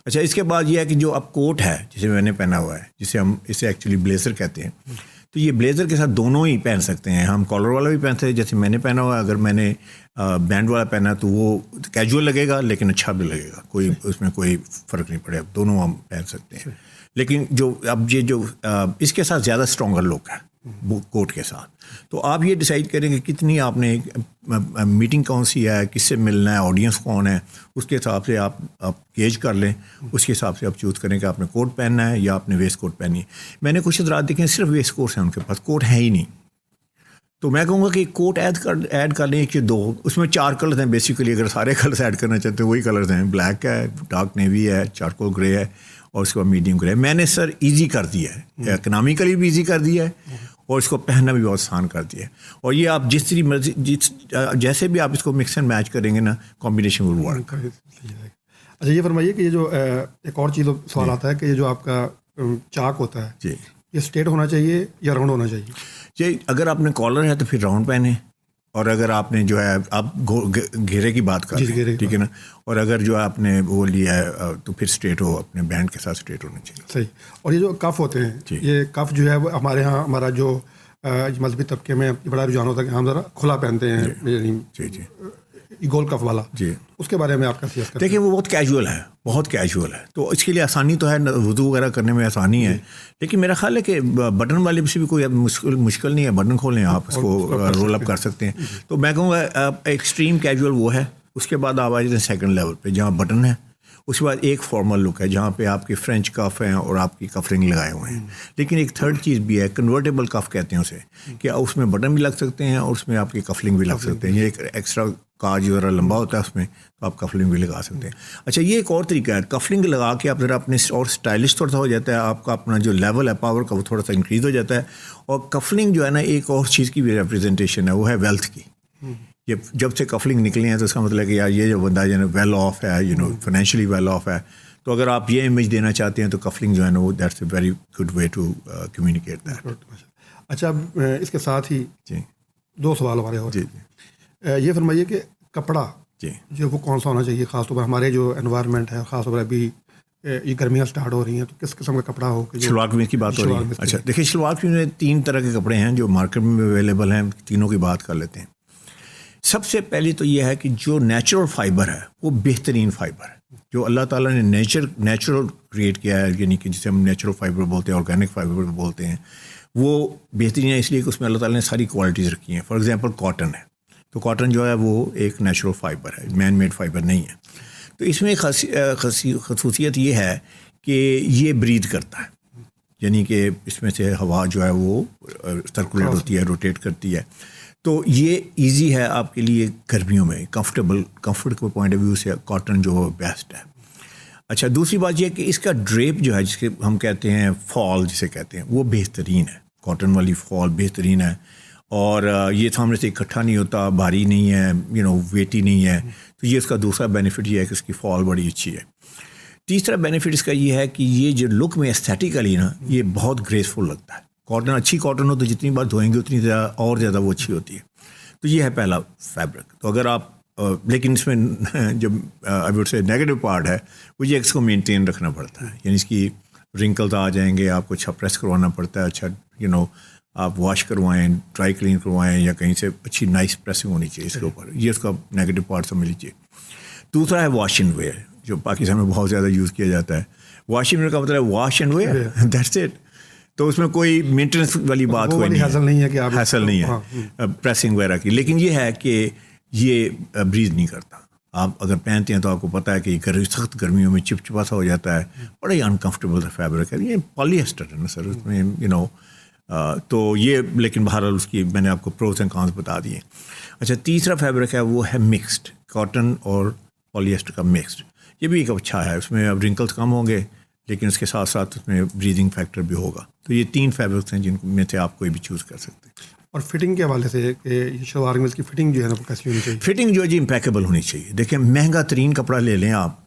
اچھا اس کے بعد یہ ہے کہ جو اب کوٹ ہے جسے میں نے پہنا ہوا ہے, جسے ہم اسے ایکچولی بلیزر کہتے ہیں, تو یہ بلیزر کے ساتھ دونوں ہی پہن سکتے ہیں. ہم کالر والا بھی پہنتے ہیں جیسے میں نے پہنا ہوا ہے. اگر میں نے بینڈ والا پہنا تو وہ کیجول لگے گا لیکن اچھا بھی لگے گا, کوئی اس میں کوئی فرق نہیں پڑے. اب دونوں ہم پہن سکتے ہیں. لیکن اب یہ جو اس کے ساتھ زیادہ اسٹرانگر لک ہے کوٹ کے ساتھ, تو آپ یہ ڈیسائیڈ کریں کہ کتنی آپ نے میٹنگ کون سی ہے, کس سے ملنا ہے, آڈینس کون ہے, اس کے حساب سے آپ گیج کر لیں. اس کے حساب سے آپ چوز کریں کہ آپ نے کوٹ پہننا ہے یا آپ نے ویسٹ کوٹ پہنی ہے. میں نے کچھ حضرات دیکھیں صرف ویسٹ کوٹس ہیں ان کے پاس, کوٹ ہے ہی نہیں. تو میں کہوں گا کہ کوٹ ایڈ کر لیں, 2 اس میں 4 کلرز ہیں بیسیکلی. اگر سارے کلرز ایڈ کرنا چاہتے ہیں وہی کلرز ہیں, بلیک ہے, ڈارک نیوی ہے, چارکول گرے ہے, اور اس کے بعد میڈیم گرے. میں نے سر ایزی کر دیا ہے, اکنامیکلی بھی ایزی کر دیا ہے, اور اس کو پہننا بھی بہت آسان کر دیا ہے. اور یہ آپ جس طرح مرضی جیسے بھی آپ اس کو مکس اینڈ میچ کریں گے نا, کمبینیشن ول ورک. اچھا یہ فرمائیے کہ یہ جو ایک اور چیز سوال آتا ہے کہ یہ جو آپ کا چاک ہوتا ہے, جی, یہ اسٹریٹ ہونا چاہیے یا راؤنڈ ہونا چاہیے؟ جی اگر آپ نے کالر ہے تو پھر راؤنڈ پہنیں, اور اگر آپ نے جو ہے آپ گھیرے کی بات کر رہے ہیں, ٹھیک ہے نا, اور اگر جو آپ نے وہ لیا ہے تو پھر اسٹریٹ ہو, اپنے بینڈ کے ساتھ اسٹریٹ ہونا چاہیے. صحیح. اور یہ جو کف ہوتے ہیں, یہ کف جو ہے وہ ہمارے ہاں ہمارا جو مذہبی طبقے میں بڑا رجحان ہوتا ہے کہ ہم ذرا کھلا پہنتے ہیں, جی گول کف والا. جی اس کے بارے میں آپ کا سیاست کرتے ہیں؟ دیکھیں وہ بہت کیجول ہے, بہت کیجول ہے, تو اس کے لیے آسانی تو ہے, وضو وغیرہ کرنے میں آسانی ہے. لیکن میرا خیال ہے کہ بٹن والے سے بھی کوئی مشکل نہیں ہے, بٹن کھولیں آپ اس کو رول اپ کر سکتے ہیں. تو میں کہوں گا ایکسٹریم کیجول وہ ہے. اس کے بعد آپ آ جاتے ہیں سیکنڈ لیول پہ جہاں بٹن ہے. اس کے بعد ایک فارمل لک ہے جہاں پہ آپ کے فرینچ کف ہیں اور آپ کی کفرنگ لگائے ہوئے ہیں. لیکن ایک تھرڈ چیز بھی ہے, کنورٹیبل کف کہتے ہیں اسے, کہ اس میں بٹن بھی لگ سکتے ہیں اور اس میں آپ کی کفلنگ بھی لگ سکتے ہیں. یہ ایک ایکسٹرا کاج جو ذرا لمبا ہوتا ہے اس میں, تو آپ کفلنگ بھی لگا سکتے ہیں. اچھا یہ ایک اور طریقہ ہے, کفلنگ لگا کے آپ ذرا اپنے اور اسٹائلش تھوڑا سا ہو جاتا ہے, آپ کا اپنا جو لیول ہے پاور کا وہ تھوڑا سا انکریز ہو جاتا ہے. اور کفلنگ جو ہے نا ایک اور چیز کی بھی ریپرزنٹیشن ہے, وہ ہے ویلتھ کی. یہ جب سے کفلنگ نکلے ہیں تو اس کا مطلب ہے کہ یار یہ جو بندہ جو ہے ویل آف ہے, فائنینشلی ویل آف ہے, تو اگر آپ یہ امیج دینا چاہتے ہیں تو کفلنگ جو ہے نا وہ that's a very good way to communicate that. اچھا اب اس کے ساتھ ہی جی 2 سوال ہمارے اور. جی یہ فرمائیے کہ کپڑا جی جو وہ کون سا ہونا چاہیے، خاص طور پر ہمارے جو انوائرمنٹ ہے، خاص طور پر ابھی یہ گرمیاں سٹارٹ ہو رہی ہیں، تو کس قسم کا کپڑا ہو؟ شلوار قمیض کی بات ہو رہی ہے. اچھا دیکھیے شلوار قمیض میں 3 طرح کے کپڑے ہیں جو مارکیٹ میں اویلیبل ہیں، تینوں کی بات کر لیتے ہیں. سب سے پہلی تو یہ ہے کہ جو نیچرل فائبر ہے وہ بہترین فائبر ہے جو اللہ تعالیٰ نے نیچرل کریٹ کیا ہے، یعنی کہ جسے ہم نیچرل فائبر بولتے ہیں، آرگینک فائبر بولتے ہیں. وہ بہترین ہے اس لیے کہ اس میں اللہ تعالیٰ نے ساری کوالٹیز رکھی ہیں. فار ایگزامپل کاٹن ہے، تو کاٹن جو ہے وہ ایک نیچرل فائبر ہے، مین میڈ فائبر نہیں ہے. تو اس میں خصوصیت یہ ہے کہ یہ بریتھ کرتا ہے، یعنی کہ اس میں سے ہوا جو ہے وہ سرکولیٹ ہوتی ہے، روٹیٹ کرتی ہے. تو یہ ایزی ہے آپ کے لیے گرمیوں میں، کمفرٹ کے پوائنٹ آف ویو سے کاٹن جو بیسٹ ہے. اچھا دوسری بات یہ کہ اس کا ڈریپ جو ہے، جس کے ہم کہتے ہیں فال جسے کہتے ہیں، وہ بہترین ہے. کاٹن والی فال بہترین ہے، اور یہ سامنے سے اکٹھا نہیں ہوتا، بھاری نہیں ہے، ویٹی نہیں ہے. تو یہ اس کا دوسرا بینیفٹ یہ ہے کہ اس کی فال بڑی اچھی ہے. تیسرا بینیفٹ اس کا یہ ہے کہ یہ جو لک میں استھیٹیکلی نا یہ بہت گریسفل لگتا ہے. کاٹن اچھی کاٹن ہو تو جتنی بار دھوئیں گے اتنی زیادہ اور زیادہ وہ اچھی ہوتی ہے. تو یہ ہے پہلا فیبرک. تو اگر آپ لیکن اس میں جب I would say negative part ہے وہ یہ اس کو مینٹین رکھنا پڑتا ہے، یعنی اس کی رنکلز آ جائیں گے، آپ کو اچھا پریس کروانا پڑتا ہے، اچھا آپ واش کروائیں، ڈرائی کلین کروائیں، یا کہیں سے اچھی نائس پریسنگ ہونی چاہیے اس کے اوپر. یہ اس کا نیگیٹو پارٹ سمجھ لیجیے. دوسرا ہے واش اینڈ ویئر جو پاکستان میں بہت زیادہ یوز کیا جاتا ہے. واش اینڈ ویئر کا مطلب ہے wash and where, that's it. تو اس میں کوئی مینٹیننس والی بات کوئی نہیں، حاصل نہیں ہے کہ آپ حاصل نہیں ہے پریسنگ وغیرہ کی. لیکن یہ ہے کہ یہ بریز نہیں کرتا. آپ اگر پہنتے ہیں تو آپ کو پتہ ہے کہ سخت گرمیوں میں چپچپا سا ہو جاتا ہے، بڑا ہی انکمفرٹیبل فیبرک ہے. یہ پالی ایسٹر ہے نا سر، اس میں تو یہ لیکن بہرحال اس کی میں نے آپ کو پروز اینڈ کانس بتا دیے. اچھا تیسرا فیبرک ہے وہ ہے مکسڈ، کاٹن اور پالی ایسٹر کا مکسڈ. یہ بھی ایک اچھا ہے، اس میں اب رنکلس کم ہوں گے لیکن اس کے ساتھ ساتھ اس میں بریدنگ فیکٹر بھی ہوگا. تو یہ 3 فیبرکس ہیں جن میں سے آپ کوئی بھی چوز کر سکتے ہیں. اور فٹنگ کے حوالے سے کہ یہ شلوار قمیض کی فٹنگ جو ہے نا وہ کیسی ہونی چاہیے؟ فٹنگ جو ہے جی امپیکیبل ہونی چاہیے. دیکھیں مہنگا ترین کپڑا لے لیں آپ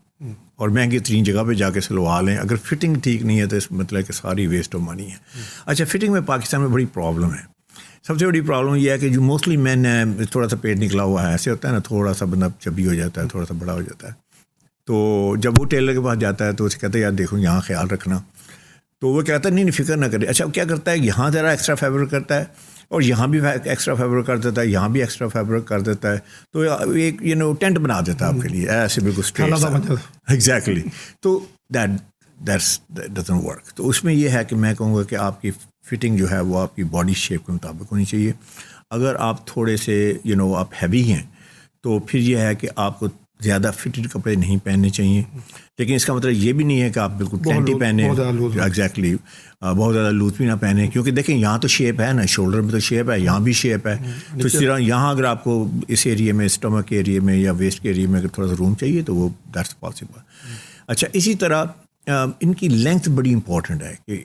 اور مہنگی ترین جگہ پہ جا کے سلوا لیں، اگر فٹنگ ٹھیک نہیں ہے تو اس مطلب کہ ساری ویسٹ آف منی ہے. اچھا فٹنگ میں پاکستان میں بڑی پرابلم ہے. سب سے بڑی پرابلم یہ ہے کہ جو موسٹلی مین ہے تھوڑا سا پیٹ نکلا ہوا ہے، ایسے ہوتا ہے نا، تھوڑا سا بندہ چبی ہو جاتا ہے، تھوڑا سا بڑا ہو جاتا ہے. تو جب وہ ٹیلر کے پاس جاتا ہے تو اسے کہتا ہے یار دیکھو یہاں خیال رکھنا. تو وہ کہتا ہے نہیں فکر نہ کرے. اچھا کیا کرتا ہے، یہاں ذرا ایکسٹرا فیبرک کرتا ہے اور یہاں بھی ایکسٹرا فیبرک کر دیتا ہے، یہاں بھی ایکسٹرا فیبرک کر دیتا ہے. تو ایک ٹینٹ بنا دیتا ہے آپ کے لیے ایسے بالکل اسٹریٹ. ایگزیکٹلی. تو دیٹس ڈزنٹ ورک. تو اس میں یہ ہے کہ میں کہوں گا کہ آپ کی فٹنگ جو ہے وہ آپ کی باڈی شیپ کے مطابق ہونی چاہیے. اگر آپ تھوڑے سے آپ ہیوی ہیں تو پھر یہ ہے کہ آپ کو زیادہ فٹڈ کپڑے نہیں پہننے چاہیے. لیکن اس کا مطلب یہ بھی نہیں ہے کہ آپ بالکل پینٹی پہنیں، ایگزیکٹلی بہت زیادہ لوز بھی نہ پہنیں. کیونکہ دیکھیں یہاں تو شیپ ہے نا، شولڈر میں تو شیپ ہے، یہاں بھی شیپ ہے. تو اس طرح یہاں اگر آپ کو اس ایریے میں اسٹمک ایریے میں یا ویسٹ کے ایریے میں اگر تھوڑا سا روم چاہیے تو وہ دیٹس پاسبل. اچھا اسی طرح ان کی لینتھ بڑی امپورٹنٹ ہے کہ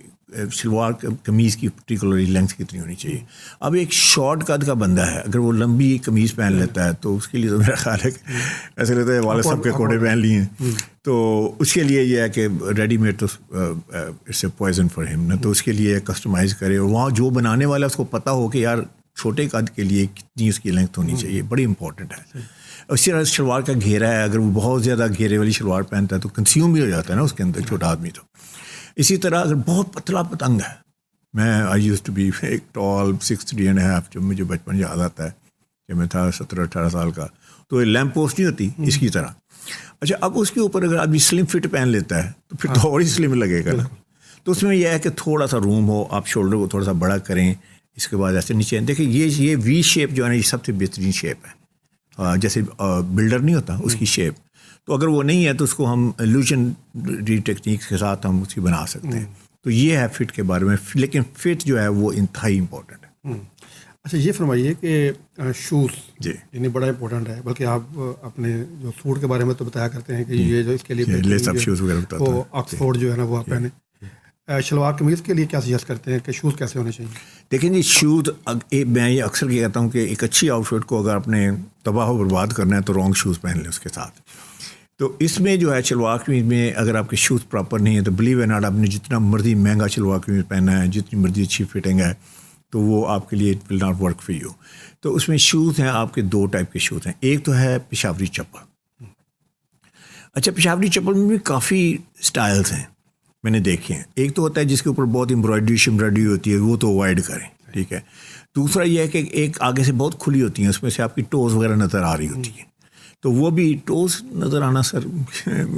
شلوار قمیض کی پرٹیکولرلی لینتھ کتنی ہونی چاہیے. اب ایک شارٹ قد کا بندہ ہے اگر وہ لمبی قمیض پہن لیتا ہے تو اس کے لیے تو میرا خیال ہے کہ ایسے لیتا ہے والد صاحب کے کوڑے پہن لیے ہیں، تو اس کے لیے یہ ہے کہ ریڈی میڈ تو اٹس اے پوائزن فار ہم نا. تو اس کے لیے کسٹمائز کرے اور وہاں جو بنانے والا اس کو پتہ ہو کہ یار چھوٹے قد کے لیے کتنی اس کی لینتھ ہونی چاہیے، بڑی امپورٹنٹ ہے. اسی طرح شلوار کا گھیرا ہے، اگر وہ بہت زیادہ گھیرے والی شلوار پہنتا ہے تو کنزیوم بھی ہو جاتا ہے نا اس کے اندر چھوٹا آدمی. تو اسی طرح اگر بہت پتلا پتنگ ہے، میں آئی یوز ٹو بی ایک ٹال 6'3.5" جو مجھے بچپن یاد آتا ہے کہ میں تھا 17-18 سال کا، تو لیمپ پوسٹ نہیں ہوتی اس کی طرح. اچھا اب اس کے اوپر اگر آدمی سلم فٹ پہن لیتا ہے تو پھر تو اور ہی سلم لگے گا نا. تو اس میں یہ ہے کہ تھوڑا سا روم ہو، آپ شولڈر کو تھوڑا سا بڑا کریں، اس کے بعد ایسے نیچے دیکھیں. یہ وی شیپ جو ہے نا یہ سب سے بہترین شیپ ہے، جیسے بلڈر نہیں ہوتا اس کی شیپ. تو اگر وہ نہیں ہے تو اس کو ہم ایلوژن ٹیکنیک کے ساتھ ہم اس کی بنا سکتے ہیں. تو یہ ہے فٹ کے بارے میں. لیکن فٹ جو ہے وہ انتہائی امپورٹنٹ ہے. اچھا یہ فرمائیے کہ شوز جی یعنی بڑا امپورٹنٹ ہے، بلکہ آپ اپنے جو سوٹ کے بارے میں تو بتایا کرتے ہیں کہ یہ جو اس کے لیے وہ آکسفورڈ جو ہے نا وہ آپ پہنے. شلوار قمیض کے لیے کیا سجیسٹ کرتے ہیں کہ شوز کیسے ہونے چاہیے؟ دیکھیں جی شوز میں یہ اکثر کہتا ہوں کہ ایک اچھی آؤٹ فٹ کو اگر آپ نے تباہ و برباد کرنا ہے تو رانگ شوز پہن لیں اس کے ساتھ. تو اس میں جو ہے شلوار قمیض میں اگر آپ کے شوز پراپر نہیں ہیں تو بلیو اینڈ ناٹ آپ نے جتنا مرضی مہنگا شلوار قمیض پہننا ہے, جتنی مرضی اچھی فٹنگ ہے, تو وہ آپ کے لیے it will not work for you. تو اس میں شوز ہیں آپ کے 2 ٹائپ کے شوز ہیں. ایک تو ہے پشاوری چپل. اچھا, پشاوری چپل میں بھی کافی سٹائلز ہیں, میں نے دیکھے ہیں. ایک تو ہوتا ہے جس کے اوپر بہت امبرائڈری ہوتی ہے, وہ تو اوائڈ کریں, ٹھیک ہے. دوسرا یہ ہے کہ ایک آگے سے بہت کھلی ہوتی ہیں, اس میں سے آپ کی ٹوز وغیرہ نظر آ رہی ہوتی ہیں. تو وہ بھی ٹوز نظر آنا, سر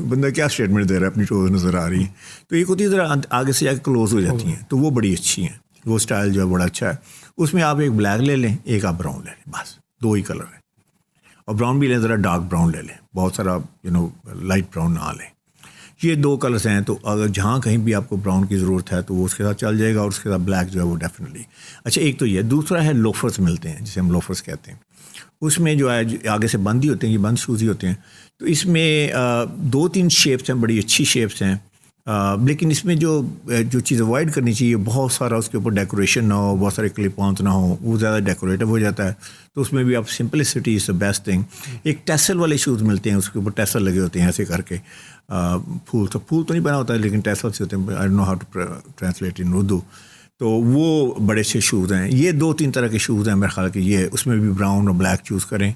بندہ کیا اسٹیٹمنٹ دے رہا ہے اپنی ٹوز نظر آ رہی ہیں. تو ایک ہوتی ہے ذرا آگے سے جا کے کلوز ہو جاتی ہیں, تو وہ بڑی اچھی ہیں. وہ اسٹائل جو ہے بڑا اچھا ہے. اس میں آپ ایک بلیک لے لیں, ایک آپ براؤن لے لیں, بس 2 ہی کلر ہیں. اور براؤن بھی لیں, ذرا ڈارک براؤن لے لیں, بہت سارا لائٹ براؤن نہ لیں. یہ 2 کلرس ہیں. تو اگر جہاں کہیں بھی آپ کو براؤن کی ضرورت ہے تو وہ اس کے ساتھ چل جائے گا, اور اس کے ساتھ بلیک جو ہے وہ ڈیفینیٹلی. اچھا, ایک تو یہ. دوسرا ہے لوفرس ملتے ہیں, جسے ہم لوفرس کہتے ہیں. اس میں جو ہے آگے سے بند ہی ہوتے ہیں, یہ بند شوز ہی ہوتے ہیں. تو اس میں 2-3 شیپس ہیں, بڑی اچھی شیپس ہیں. لیکن اس میں جو چیز اوائڈ کرنی چاہیے, بہت سارا اس کے اوپر ڈیکوریشن نہ ہو, بہت سارے کلپ آنس نہ ہو, وہ زیادہ ڈیکوریٹو ہو جاتا ہے. تو اس میں بھی آپ simplicity is the best thing. ایک ٹیسل والے شوز ملتے ہیں, اس کے اوپر ٹیسل لگے ہوتے ہیں ایسے کر کے, پھول تو نہیں بنا ہوتا ہے, لیکن ٹیسل سے ہوتے ہیں. I don't know how to translate in Urdu. تو وہ بڑے اچھے شوز ہیں. یہ 2-3 طرح کے شوز ہیں میرے خیال کہ یہ اس میں بھی براؤن اور بلیک چوز کریں.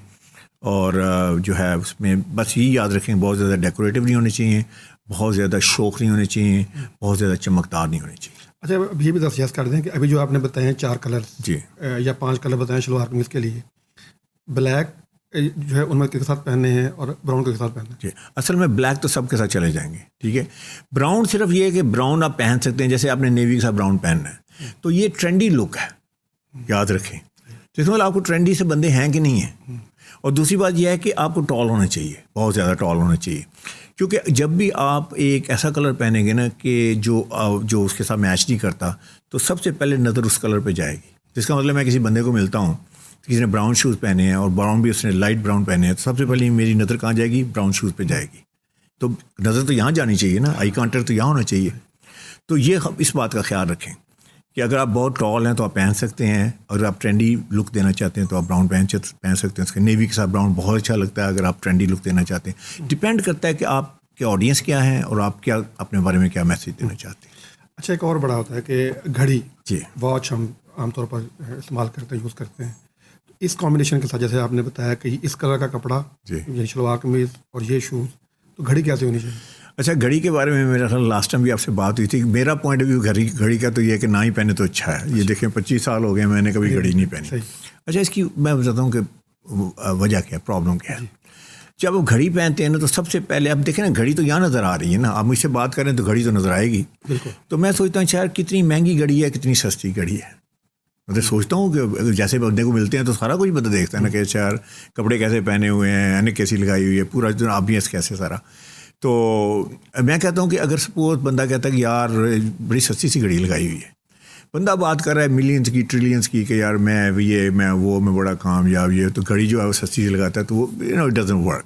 اور جو ہے اس میں بس یہی یاد رکھیں, بہت زیادہ ڈیکوریٹو نہیں ہونے چاہیے, بہت زیادہ شوق نہیں ہونے چاہیے, بہت زیادد چمکدار نہیں ہونے چاہیے. اچھا, اب یہ بھی دستیاب کر دیں کہ ابھی جو آپ نے بتائے ہیں 4 کلر جی یا 5 کلر بتائے ہیں شلوار قمیض کے لیے, بلیک جو ہے ان میں کے ساتھ پہننے ہیں اور براؤن کے ساتھ پہننے ہیں. جی, اصل میں بلیک تو سب کے ساتھ چلے جائیں گے, ٹھیک ہے. براؤن صرف یہ ہے کہ براؤن آپ پہن سکتے ہیں, جیسے آپ نے نیوی کے ساتھ براؤن پہننا ہے, تو یہ ٹرینڈی لک ہے, یاد رکھیں. جس میں آپ کو ٹرینڈی سے بندے ہیں کہ نہیں ہیں. اور دوسری بات یہ ہے کہ آپ کو ٹال ہونا چاہیے, بہت زیادہ ٹال ہونا چاہیے. کیونکہ جب بھی آپ ایک ایسا کلر پہنیں گے نا کہ جو اس کے ساتھ میچ نہیں کرتا, تو سب سے پہلے نظر اس کلر پہ جائے گی. جس کا مطلب میں کسی بندے کو ملتا ہوں, کسی نے براؤن شوز پہنے ہیں اور براؤن بھی اس نے لائٹ براؤن پہنے ہیں, تو سب سے پہلے میری نظر کہاں جائے گی؟ براؤن شوز پہ جائے گی. تو نظر تو یہاں جانی چاہیے نا, آئی کانٹیکٹ تو یہاں ہونا چاہیے. تو یہ اس بات کا خیال رکھیں کہ اگر آپ بہت ٹال ہیں تو آپ پہن سکتے ہیں, اگر آپ ٹرینڈی لک دینا چاہتے ہیں تو آپ براؤن پہن سکتے ہیں. اس کے نیوی کے ساتھ براؤن بہت اچھا لگتا ہے اگر آپ ٹرینڈی لک دینا چاہتے ہیں. ڈپینڈ کرتا ہے کہ آپ کے آڈینس کیا ہیں اور آپ کیا اپنے بارے میں کیا میسیج دینا چاہتے ہیں. اچھا, ایک اور بڑا ہوتا ہے کہ گھڑی, جی, واچ ہم عام طور پر استعمال کرتے ہیں, یوز کرتے ہیں. اس کمبینیشن کے ساتھ جیسے آپ نے بتایا کہ اس کلر کا کپڑا, جی, یعنی شلوار قمیض اور یہ شوز, تو گھڑی کیسے ہونی چاہیے؟ اچھا, گھڑی کے بارے میں میرا خیال لاسٹ ٹائم بھی آپ سے بات ہوئی تھی. میرا پوائنٹ آف ویو گھڑی کا تو یہ ہے کہ نہ ہی پہنے تو اچھا ہے. یہ دیکھیں 25 سال ہو گئے میں نے کبھی گھڑی نہیں پہنی. اچھا, اس کی میں بتاتا ہوں کہ وجہ کیا ہے, پرابلم کیا ہے. جب آپ گھڑی پہنتے ہیں نا تو سب سے پہلے آپ دیکھیں نا, گھڑی تو یہاں نظر آ رہی ہے نا, آپ مجھ سے بات کریں تو گھڑی تو نظر آئے گی. تو میں سوچتا ہوں شاید کتنی مہنگی گھڑی ہے, کتنی سستی گھڑی ہے. میں سوچتا ہوں کہ جیسے بندے کو ملتے ہیں تو سارا کچھ بندہ دیکھتا ہے نا کہ یار کپڑے کیسے پہنے ہوئے ہیں, اینک کیسی لگائی ہوئی ہے, پورا آبیس کیسے سارا. تو میں کہتا ہوں کہ اگر سپوز بندہ کہتا ہے کہ یار بڑی سستی سی گھڑی لگائی ہوئی ہے, بندہ بات کر رہا ہے ملینز کی, ٹریلینز کی, کہ یار میں بڑا کامیاب, یہ تو گھڑی جو ہے وہ سستی سی لگاتا ہے, تو وہ اٹ ڈزنٹ ورک.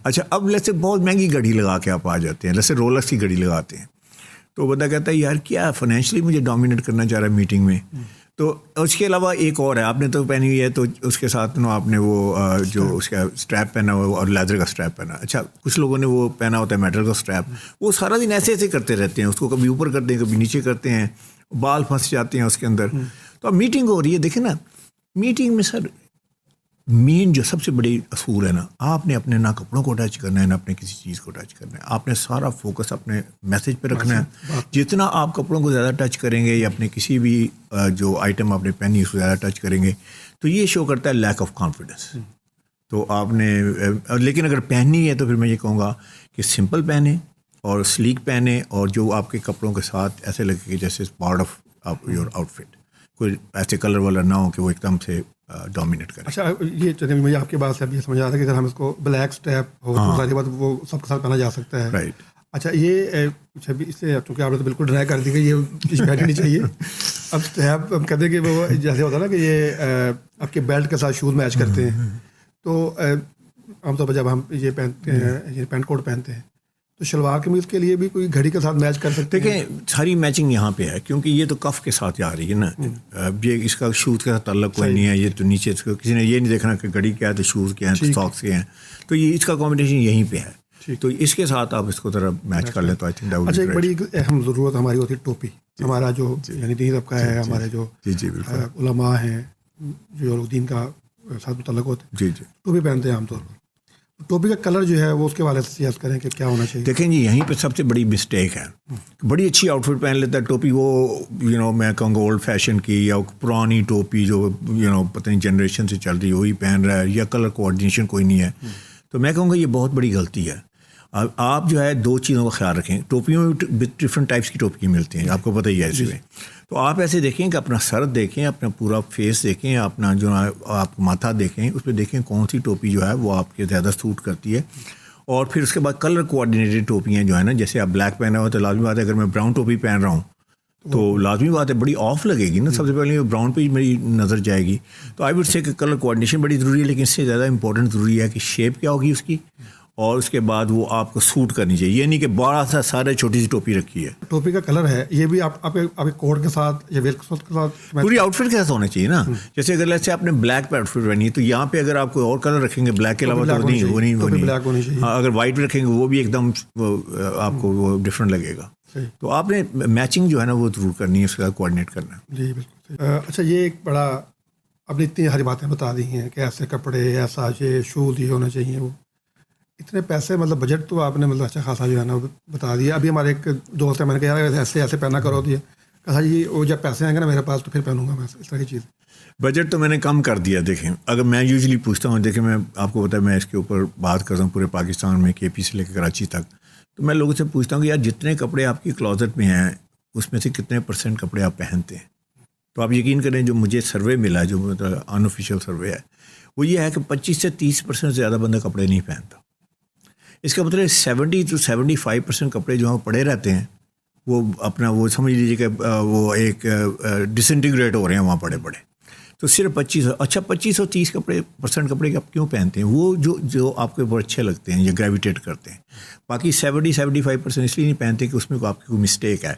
اچھا, اب لیسے بہت مہنگی گھڑی لگا کے آپ آ جاتے ہیں, جیسے رولکس کی گھڑی لگاتے ہیں, تو بندہ کہتا ہے یار کیا فائنینشلی مجھے ڈومینیٹ کرنا چاہ رہا ہے میٹنگ میں. تو اس کے علاوہ ایک اور ہے, آپ نے تو پہنی ہوئی ہے, تو اس کے ساتھ آپ نے وہ جو اس کا اسٹریپ پہنا ہوا اور لیدر کا اسٹریپ پہنا. اچھا, کچھ لوگوں نے وہ پہنا ہوتا ہے میٹل کا اسٹریپ, وہ سارا دن ایسے کرتے رہتے ہیں, اس کو کبھی اوپر کرتے ہیں کبھی نیچے کرتے ہیں, بال پھنس جاتے ہیں اس کے اندر. تو اب میٹنگ ہو رہی ہے, دیکھیں نا میٹنگ میں سر مین جو سب سے بڑی اصول ہے نا, آپ نے اپنے نہ کپڑوں کو ٹچ کرنا ہے نہ اپنے کسی چیز کو ٹچ کرنا ہے. آپ نے سارا فوکس اپنے میسج پہ رکھنا ہے. جتنا آپ کپڑوں کو زیادہ ٹچ کریں گے یا اپنے کسی بھی جو آئٹم آپ نے پہنی ہے اس کو زیادہ ٹچ کریں گے, تو یہ شو کرتا ہے لیک آف کانفیڈنس. تو آپ نے لیکن اگر پہننی ہے تو پھر میں یہ کہوں گا کہ سمپل پہنیں اور سلیک پہنیں, اور جو آپ کے کپڑوں کے ساتھ ایسے لگے کہ جیسے part of your outfit, کوئی ایسے کلر والا نہ ہو کہ وہ ایک دم سے ڈومینیٹ کرے. اچھا, یہ چلیے مجھے آپ کی بات سے اب یہ سمجھ آ رہا ہے کہ اگر ہم اس کو بلیک اسٹیپ ہو تو ساری بات وہ سب کے ساتھ پہنا جا سکتا ہے. رائٹ. اچھا, یہ اس سے چونکہ آپ نے تو بالکل ڈرائی کر دی کہ یہ چیز پہننی نہیں چاہیے. اب اسٹیپ ہم کہتے ہیں کہ وہ جیسے ہوتا ہے نا کہ یہ آپ کے بیلٹ کے ساتھ شوز میچ کرتے ہیں, تو عام طور پر جب ہم یہ پہنتے ہیں, یہ پینٹ کوٹ پہنتے ہیں, تو شلوار قمیض کے لیے بھی کوئی گھڑی کے ساتھ میچ کر سکتے ہیں. دیکھیں ساری میچنگ یہاں پہ ہے, کیونکہ یہ تو کف کے ساتھ جا رہی ہے نا, یہ اس کا شوز کے ساتھ تعلق کوئی نہیں ہے. یہ تو نیچے کسی نے یہ نہیں دیکھنا کہ گھڑی کیا ہے تو شوز کیا ہیں تو ساکس کیا ہیں, تو یہ اس کا کمبینیشن یہیں پہ ہے. تو اس کے ساتھ آپ اس کو ذرا میچ کر لیں تو آئی تھنک. اچھا ایک بڑی اہم ضرورت ہماری ہوتی ہے ٹوپی. ہمارا جو یعنی دین طبقہ ہے, ہمارے جو علماء ہیں جو لوگ دین کا ساتھ متعلق ہوتے ہیں ٹوپی پہنتے ہیں عام طور پر. ٹوپی کا کلر جو ہے وہ اس کے والے سے سیاست کریں کہ کیا ہونا چاہیے. دیکھیں جی یہیں پہ سب سے بڑی مسٹیک ہے. بڑی اچھی آؤٹ فٹ پہن لیتا ہے ٹوپی, وہ میں کہوں گا اولڈ فیشن کی یا پرانی ٹوپی جو پتہ نہیں جنریشن سے چل رہی ہے وہی پہن رہا ہے, یا کلر کوآرڈینیشن کوئی نہیں ہے. تو میں کہوں گا یہ بہت بڑی غلطی ہے. آپ جو ہے دو چیزوں کا خیال رکھیں. ٹوپیوں میں ڈفرینٹ ٹائپس کی ٹوپی ملتی ہیں, آپ کو پتہ ہی ہے اس میں. تو آپ ایسے دیکھیں کہ اپنا سر دیکھیں, اپنا پورا فیس دیکھیں, اپنا جو آپ ماتھا دیکھیں, اس پہ دیکھیں کون سی ٹوپی جو ہے وہ آپ کے زیادہ سوٹ کرتی ہے. اور پھر اس کے بعد کلر کوآرڈینیٹڈ ٹوپیاں جو ہے نا, جیسے آپ بلیک پہنا ہوا تو لازمی بات ہے اگر میں براؤن ٹوپی پہن رہا ہوں تو لازمی بات ہے بڑی آف لگے گی نا. سب سے پہلے براؤن پہ ہی میری نظر جائے گی. تو آئی وڈ سے کہ کلر کوآرڈینیشن بڑی ضروری ہے, لیکن اس سے زیادہ امپورٹنٹ ضروری ہے کہ شیپ کیا ہوگی اس کی, اور اس کے بعد وہ آپ کو سوٹ کرنی چاہیے. یہ نہیں کہ بڑا سا سارے چھوٹی سی ٹوپی رکھی ہے. ٹوپی کا کلر ہے یہ بھی آپ کے کوٹ کے ساتھ یا ویل کے ساتھ پوری آؤٹ فٹ کے ساتھ ہونا چاہیے نا. جیسے اگر جیسے آپ نے بلیک پہ آؤٹ فٹ پہنی ہے تو یہاں پہ اگر آپ کوئی اور کلر رکھیں گے بلیک کے علاوہ تو نہیں. ہاں اگر وائٹ رکھیں گے وہ بھی ایک دم آپ کو وہ ڈفرینٹ لگے گا. تو آپ نے میچنگ جو ہے نا وہ ضرور کرنی ہے, اس کا کوآرڈینیٹ کرنا ہے. جی بالکل. اچھا یہ ایک بڑا آپ نے اتنی ساری باتیں بتا دی ہیں کہ ایسے کپڑے, ایسا یہ شوز یہ ہونا چاہیے, وہ اتنے پیسے مطلب بجٹ تو آپ نے مطلب اچھا خاصا جو ہے نا بتا دیا. ابھی ہمارے ایک دوست ہے, میں نے کہا یار ایسے پہنا کرو دیا, کہا جی وہ جب پیسے آئیں گے نا میرے پاس تو پھر پہنوں گا میں اس طرح کی چیز. بجٹ تو میں نے کم کر دیا. دیکھیں اگر میں یوزلی پوچھتا ہوں, دیکھیں میں آپ کو پتا ہے میں اس کے اوپر بات کرتا ہوں پورے پاکستان میں, کے پی سے لے کے کراچی تک. تو میں لوگوں سے پوچھتا ہوں کہ یار جتنے کپڑے آپ کی کلازٹ میں ہیں اس میں سے کتنے % کپڑے آپ پہنتے ہیں. تو آپ یقین کریں جو مجھے سروے ملا, جو مطلب ان آفیشیل سروے ہے, وہ یہ ہے کہ 25 سے 30% زیادہ بندہ کپڑے نہیں پہنتا. اس کا مطلب 70 to 75% کپڑے جو ہیں پڑے رہتے ہیں, وہ اپنا وہ سمجھ لیجیے کہ وہ ایک ڈسنٹیگریٹ ہو رہے ہیں وہاں پڑے پڑے. تو صرف 25 اور 30% کپڑے آپ کیوں پہنتے ہیں؟ وہ جو آپ کو بہت اچھے لگتے ہیں یا گریویٹیٹ کرتے ہیں. باقی 70-75% اس لیے نہیں پہنتے کہ اس میں آپ کی کوئی مسٹیک ہے.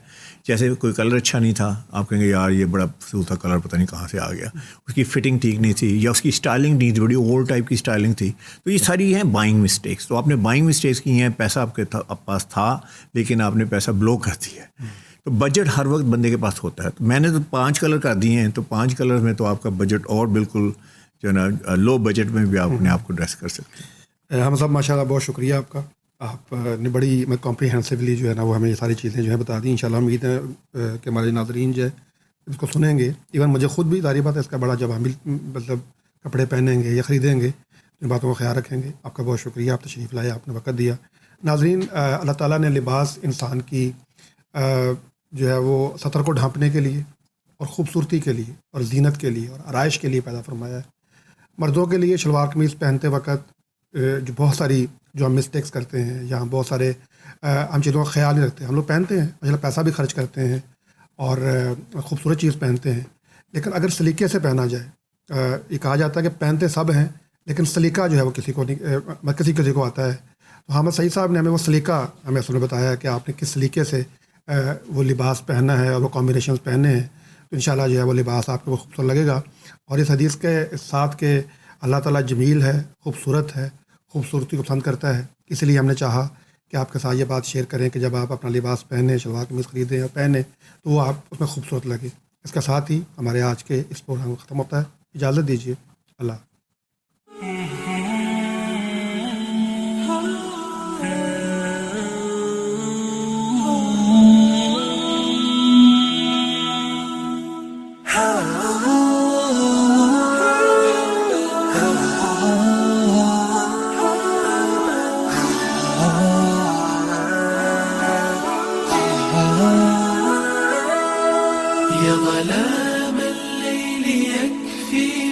جیسے کوئی کلر اچھا نہیں تھا, آپ کہیں گے یار یہ بڑا فضول تھا کلر, پتہ نہیں کہاں سے آ گیا. اس کی فٹنگ ٹھیک نہیں تھی, یا اس کی اسٹائلنگ نہیں تھی, بڑی اولڈ ٹائپ کی اسٹائلنگ تھی. تو یہ ساری ہیں بائنگ مسٹیکس. تو آپ نے بائنگ مسٹیکس کی ہیں, پیسہ آپ کے پاس تھا لیکن آپ نے پیسہ بلو کر دیا ہے. تو بجٹ ہر وقت بندے کے پاس ہوتا ہے. تو میں نے تو 5 کلر کر دیے ہیں, تو 5 کلر میں تو آپ کا بجٹ اور بالکل جو ہے نا لو بجٹ میں بھی آپ اپنے آپ کو ڈریس کر سکتے ہیں. ہم صاحب ماشاء اللہ بہت شکریہ آپ کا. آپ نے بڑی کمپریہنسولی جو ہے نا وہ ہمیں یہ ساری چیزیں جو ہے بتا دی. انشاءاللہ امید ہے کہ ہمارے ناظرین جو ہے اس کو سنیں گے. ایون مجھے خود بھی ظاہر بات ہے اس کا بڑا جب ہم مطلب کپڑے پہنیں گے یا خریدیں گے ان باتوں کا خیال رکھیں گے. آپ کا بہت شکریہ, آپ تشریف لائے, آپ نے وقت دیا. ناظرین, اللہ تعالیٰ نے لباس انسان کی جو ہے وہ سطر کو ڈھانپنے کے لیے اور خوبصورتی کے لیے اور زینت کے لیے اور آرائش کے لیے پیدا فرمایا ہے. مردوں کے لیے شلوار قمیض پہنتے وقت جو بہت ساری جو ہم مسٹیکس کرتے ہیں یا ہم بہت سارے ہم چیزوں کا خیال نہیں رکھتے. ہم لوگ پہنتے ہیں, ماشاء اللہ پیسہ بھی خرچ کرتے ہیں اور خوبصورت چیز پہنتے ہیں, لیکن اگر سلیقے سے پہنا جائے, یہ کہا جاتا ہے کہ پہنتے سب ہیں لیکن سلیقہ جو ہے وہ کسی کو آتا ہے. تو حامد سعید صاحب نے ہمیں وہ سلیقہ ہمیں اصل میں بتایا کہ آپ نے کس سلیقے سے وہ لباس پہننا ہے اور وہ کمبینیشنز پہننے ہیں. تو انشاءاللہ جو ہے وہ لباس آپ کو وہ خوبصورت لگے گا. اور اس حدیث کے ساتھ کہ اللہ تعالیٰ جمیل ہے, خوبصورت ہے, خوبصورتی کو پسند کرتا ہے, اس لیے ہم نے چاہا کہ آپ کے ساتھ یہ بات شیئر کریں کہ جب آپ اپنا لباس پہنیں, شلوار قمیض خریدیں اور پہنیں تو وہ آپ اس میں خوبصورت لگے. اس کے ساتھ ہی ہمارے آج کے اس پروگرام ختم ہوتا ہے. اجازت دیجیے. اللہ. يا ظلام الليل يكفي